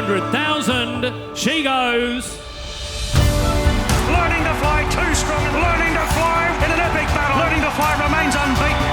900,000. She goes. Learning to fly, too strong. Learning to fly in an epic battle. Learning to fly remains unbeaten.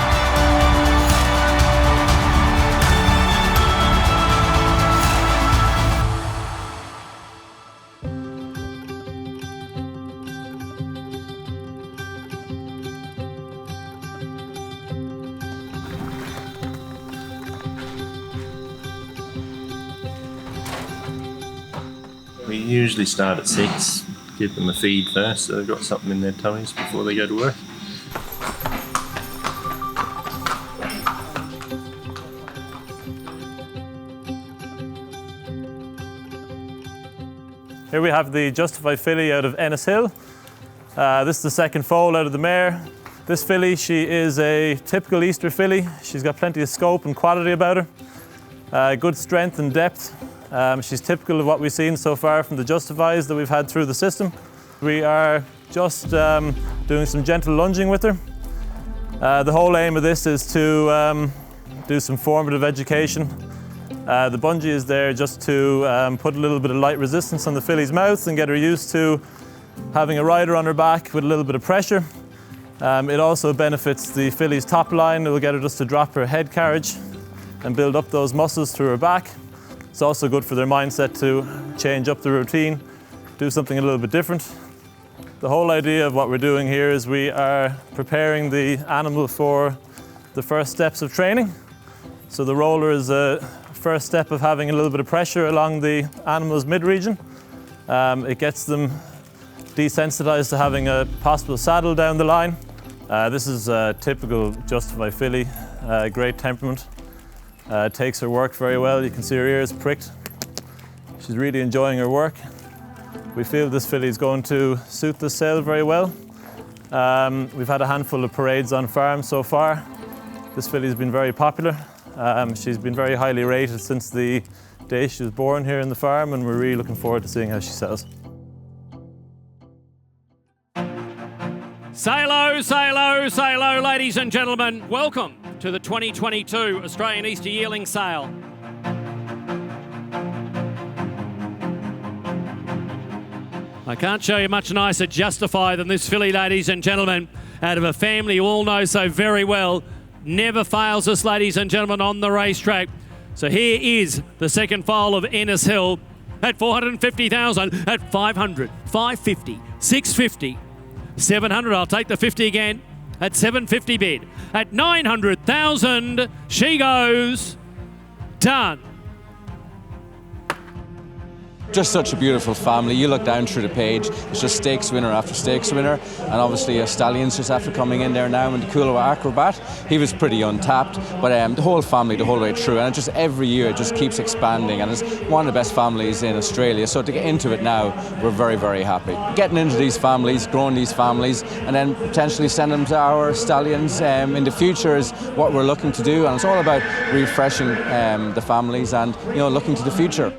We usually start at 6, give them a feed first so they've got something in their tummies before they go to work. Here we have the Justified filly out of Ennishill. This is the second foal out of the mare. This filly, she is a typical Easter filly. She's got plenty of scope and quality about her. Good strength and depth. She's typical of what we've seen so far from the Justifies that we've had through the system. We are just doing some gentle lunging with her. The whole aim of this is to do some formative education. The bungee is there just to put a little bit of light resistance on the filly's mouth and get her used to having a rider on her back with a little bit of pressure. It also benefits the filly's top line. It will get her just to drop her head carriage and build up those muscles through her back. It's also good for their mindset to change up the routine, do something a little bit different. The whole idea of what we're doing here is we are preparing the animal for the first steps of training. So the roller is a first step of having a little bit of pressure along the animal's mid-region. It gets them desensitized to having a possible saddle down the line. This is a typical Justified filly, great temperament. Takes her work very well. You can see her ears pricked. She's really enjoying her work. We feel this filly is going to suit the sale very well. We've had a handful of parades on farm so far. This filly has been very popular. She's been very highly rated since the day she was born here in the farm, and we're really looking forward to seeing how she sells. Salo, salo, salo, ladies and gentlemen. Welcome to the 2022 Australian Easter Yearling Sale. I can't show you much nicer Justify than this filly, ladies and gentlemen, out of a family you all know so very well. Never fails us, ladies and gentlemen, on the racetrack. So here is the second foal of Ennishill at 450,000, at 500, 550, 650, 700. I'll take the 50 again. At 750 bid. At 900,000, she goes. Done. Just such a beautiful family. You look down through the page, it's just stakes winner after stakes winner, and obviously Stallions just after coming in there now, and the Coolmore Acrobat, he was pretty untapped, but the whole family the whole way through, and it just every year it just keeps expanding, and it's one of the best families in Australia. So to get into it now, we're very, very happy. Getting into these families, growing these families, and then potentially send them to our Stallions in the future is what we're looking to do, and it's all about refreshing the families and looking to the future.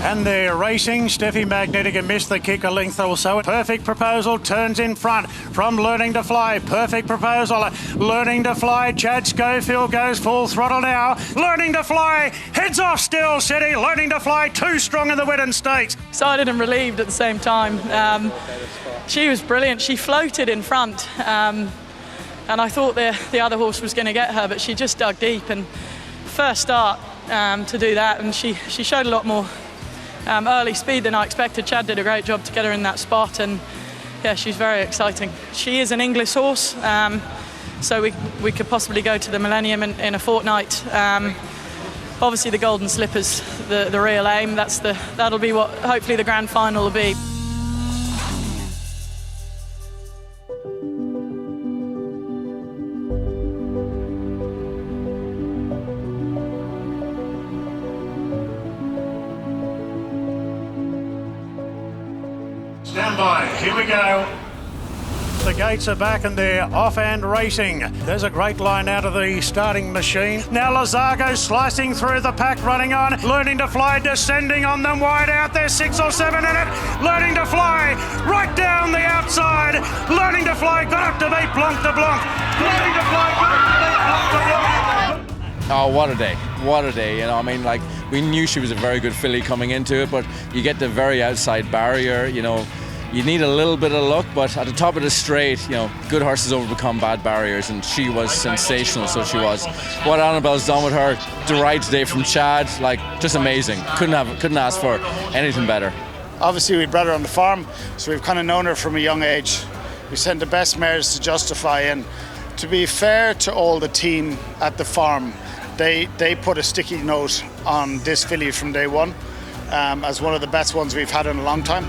And they're racing. Steffi Magnetica missed the kick a length or so. Perfect Proposal turns in front from Learning to Fly. Perfect Proposal. Learning to Fly. Chad Schofield goes full throttle now. Learning to Fly heads off Still City. Learning to Fly too strong in the Whitten Stakes. Excited and relieved at the same time. She was brilliant. She floated in front. And I thought the other horse was going to get her, but she just dug deep. And first start to do that, and she showed a lot more early speed than I expected. Chad did a great job to get her in that spot, and yeah, she's very exciting. She is an Inglis horse, so we could possibly go to the Millennium in a fortnight. Obviously the Golden Slipper's the real aim. That'll be what hopefully the grand final will be. Stand by, here we go. The Gates are back and they're off and racing. There's a great line out of the starting machine. Now Lazago slicing through the pack, running on. Learning to Fly descending on them wide out. There's 6 or 7 in it. Learning to Fly right down the outside. Learning to Fly got up to beat Blanc de Blanc. Learning to Fly got up to beat Blanc de Blanc. Oh, what a day. What a day. You know, I mean, like, we knew she was a very good filly coming into it, but you get the very outside barrier, you know. You need a little bit of luck, but at the top of the straight, you know, good horses overcome bad barriers, and she was sensational, so she was. What Annabelle's done with her, the ride today from Chad, like, just amazing. Couldn't ask for anything better. Obviously, we bred her on the farm, so we've kind of known her from a young age. We sent the best mares to Justify, and to be fair to all the team at the farm, they put a sticky note on this filly from day one as one of the best ones we've had in a long time.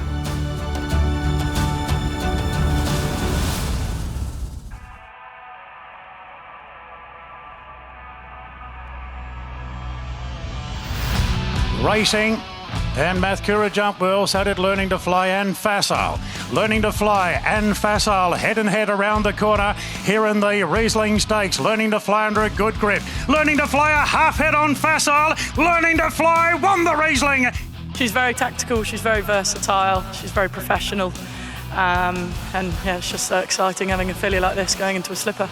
Racing, and Mathkura jump. We also did Learning to Fly and Facile. Learning to Fly and Facile head and head around the corner here in the Riesling Stakes. Learning to Fly under a good grip. Learning to Fly a half head on Facile. Learning to Fly won the Riesling. She's very tactical, she's very versatile, she's very professional. And yeah, it's just so exciting having a filly like this going into a slipper.